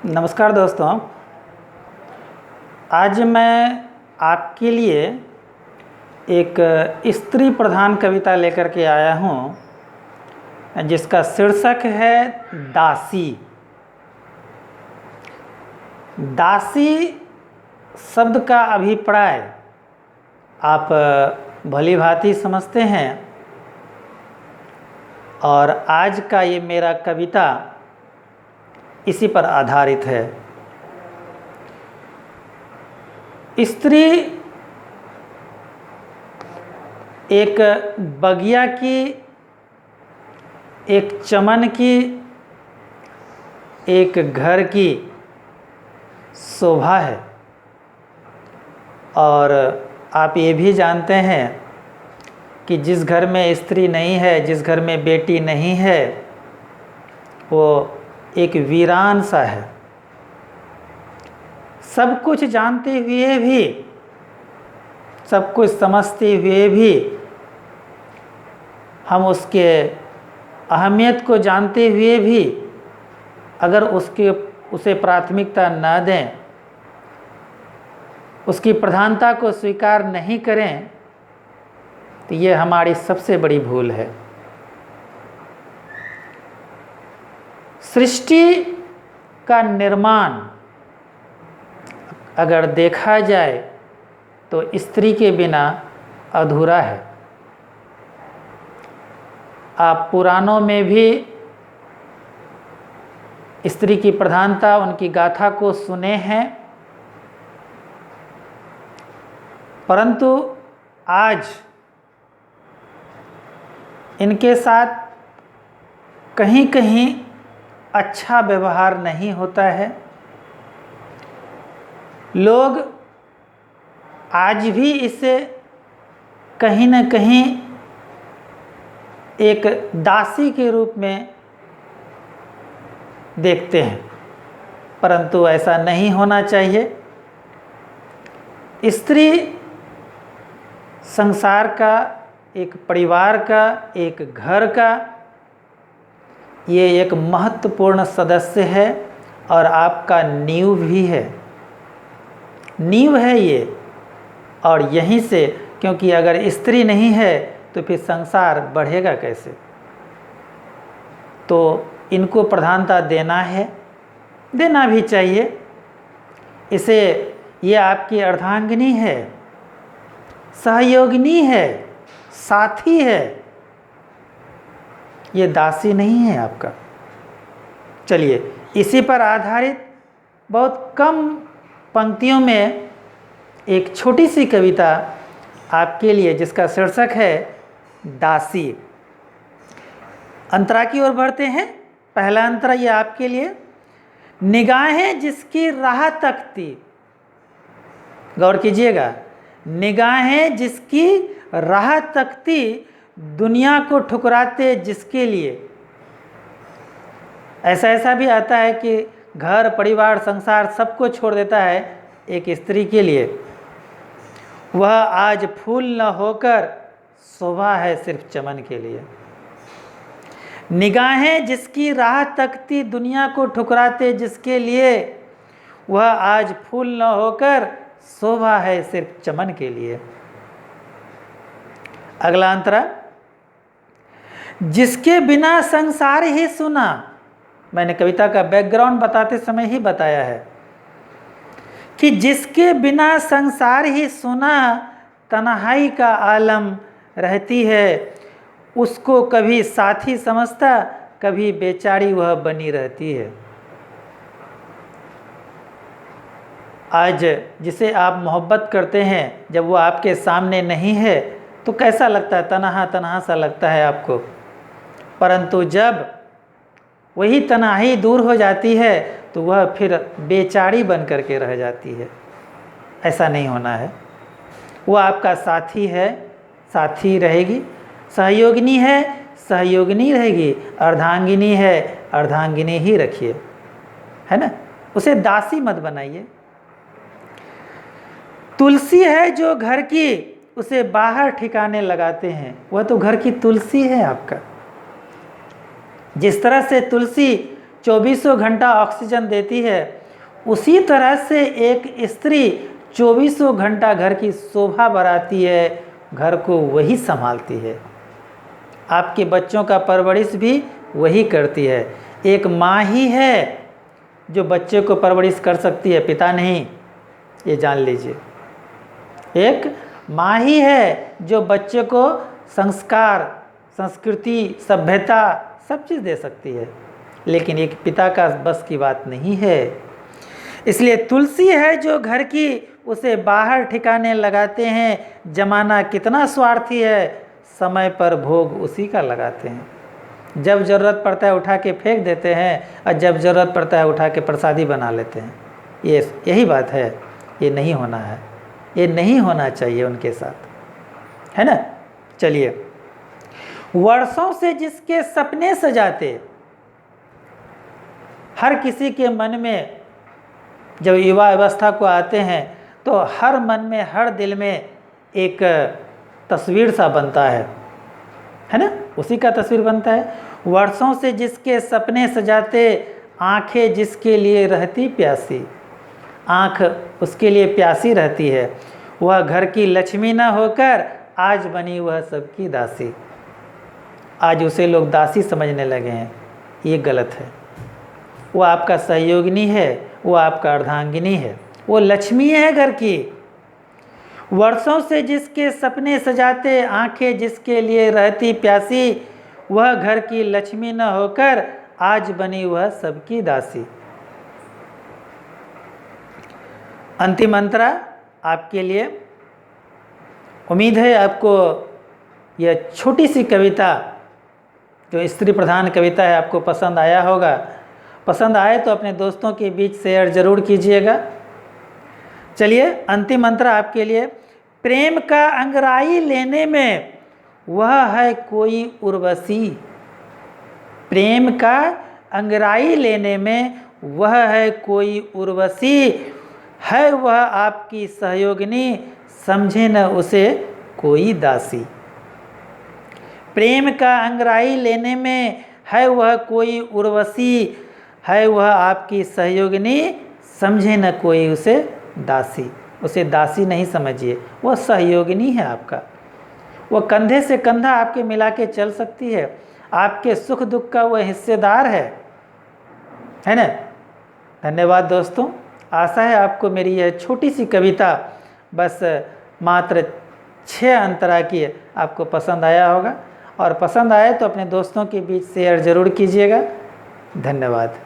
नमस्कार दोस्तों, आज मैं आपके लिए एक स्त्री प्रधान कविता लेकर के आया हूँ जिसका शीर्षक है दासी। दासी शब्द का अभिप्राय आप भली भांति समझते हैं और आज का ये मेरा कविता इसी पर आधारित है। स्त्री एक बगिया की, एक चमन की, एक घर की शोभा है। और आप ये भी जानते हैं कि जिस घर में स्त्री नहीं है, जिस घर में बेटी नहीं है, वो एक वीरान सा है। सब कुछ जानते हुए भी, सब कुछ समझते हुए भी, हम उसके अहमियत को जानते हुए भी अगर उसे प्राथमिकता न दें, उसकी प्रधानता को स्वीकार नहीं करें, तो ये हमारी सबसे बड़ी भूल है। सृष्टि का निर्माण अगर देखा जाए तो स्त्री के बिना अधूरा है। आप पुराणों में भी स्त्री की प्रधानता, उनकी गाथा को सुने हैं, परंतु आज इनके साथ कहीं कहीं अच्छा व्यवहार नहीं होता है। लोग आज भी इसे कहीं न कहीं एक दासी के रूप में देखते हैं, परंतु ऐसा नहीं होना चाहिए। स्त्री संसार का, एक परिवार का, एक घर का ये एक महत्वपूर्ण सदस्य है और आपका नींव भी है। नींव है ये, और यहीं से, क्योंकि अगर स्त्री नहीं है तो फिर संसार बढ़ेगा कैसे। तो इनको प्रधानता देना है, देना भी चाहिए। इसे, ये आपकी अर्धांगिनी है, सहयोगिनी है, साथी है, ये दासी नहीं है आपका। चलिए, इसी पर आधारित बहुत कम पंक्तियों में एक छोटी सी कविता आपके लिए, जिसका शीर्षक है दासी। अंतरा की ओर बढ़ते हैं। पहला अंतरा ये आपके लिए। निगाहें जिसकी राह तकती, गौर कीजिएगा, निगाहें जिसकी राह तकती, दुनिया को ठुकराते जिसके लिए। ऐसा भी आता है कि घर, परिवार, संसार सबको छोड़ देता है एक स्त्री के लिए। वह आज फूल न होकर शोभा है सिर्फ चमन के लिए। निगाहें जिसकी राह तकती, दुनिया को ठुकराते जिसके लिए, वह आज फूल न होकर शोभा है सिर्फ चमन के लिए। अगला अंतरा। जिसके बिना संसार ही सुना, मैंने कविता का बैकग्राउंड बताते समय ही बताया है कि जिसके बिना संसार ही सुना, तन्हाई का आलम रहती है, उसको कभी साथी समझता, कभी बेचारी वह बनी रहती है। आज जिसे आप मोहब्बत करते हैं, जब वो आपके सामने नहीं है तो कैसा लगता है? तन्हा तन्हा सा लगता है आपको। परंतु जब वही तन्हाई दूर हो जाती है तो वह फिर बेचारी बन करके रह जाती है। ऐसा नहीं होना है। वो आपका साथी है, साथी रहेगी। सहयोगिनी है, सहयोगिनी रहेगी। अर्धांगिनी है, अर्धांगिनी ही रखिए, है ना। उसे दासी मत बनाइए। तुलसी है जो घर की, उसे बाहर ठिकाने लगाते हैं। वह तो घर की तुलसी है आपका। जिस तरह से तुलसी 24 घंटा ऑक्सीजन देती है, उसी तरह से एक स्त्री 24 घंटा घर की शोभा बढ़ाती है, घर को वही संभालती है। आपके बच्चों का परवरिश भी वही करती है। एक माँ ही है जो बच्चे को परवरिश कर सकती है, पिता नहीं, ये जान लीजिए। एक माँ ही है जो बच्चे को संस्कार, संस्कृति, सभ्यता सब चीज़ दे सकती है, लेकिन एक पिता का बस की बात नहीं है। इसलिए तुलसी है जो घर की, उसे बाहर ठिकाने लगाते हैं। जमाना कितना स्वार्थी है, समय पर भोग उसी का लगाते हैं। जब ज़रूरत पड़ता है उठा के फेंक देते हैं, और जब ज़रूरत पड़ता है उठा के प्रसादी बना लेते हैं। यही बात है। ये नहीं होना है, ये नहीं होना चाहिए उनके साथ, है ना। चलिए, वर्षों से जिसके सपने सजाते, हर किसी के मन में जब युवा अवस्था को आते हैं तो हर मन में, हर दिल में एक तस्वीर सा बनता है ना, उसी का तस्वीर बनता है। वर्षों से जिसके सपने सजाते, आंखें जिसके लिए रहती प्यासी, आँख उसके लिए प्यासी रहती है। वह घर की लक्ष्मी न होकर आज बनी वह सबकी दासी। आज उसे लोग दासी समझने लगे हैं, ये गलत है। वो आपका सहयोगिनी है, वो आपका अर्धांगिनी है, वो लक्ष्मी है घर की। वर्षों से जिसके सपने सजाते, आंखें जिसके लिए रहती प्यासी, वह घर की लक्ष्मी न होकर आज बनी वह सबकी दासी। अंतिम मंत्र आपके लिए। उम्मीद है आपको यह छोटी सी कविता, जो स्त्री प्रधान कविता है, आपको पसंद आया होगा। पसंद आए तो अपने दोस्तों के बीच शेयर जरूर कीजिएगा। चलिए, अंतिम मंत्र आपके लिए। प्रेम का अंगराई लेने में वह है कोई उर्वशी, प्रेम का अंगराई लेने में वह है कोई उर्वशी, है वह आपकी सहयोगिनी, समझे न उसे कोई दासी। प्रेम का अंगराई लेने में है वह कोई उर्वशी, है वह आपकी सहयोगिनी, समझे न कोई उसे दासी। उसे दासी नहीं समझिए, वह सहयोगिनी है आपका। वह कंधे से कंधा आपके मिला के चल सकती है, आपके सुख दुख का वह हिस्सेदार है ना। धन्यवाद दोस्तों। आशा है आपको मेरी यह छोटी सी कविता, बस मात्र 6 अंतरा की, आपको पसंद आया होगा। और पसंद आए तो अपने दोस्तों के बीच शेयर जरूर कीजिएगा। धन्यवाद।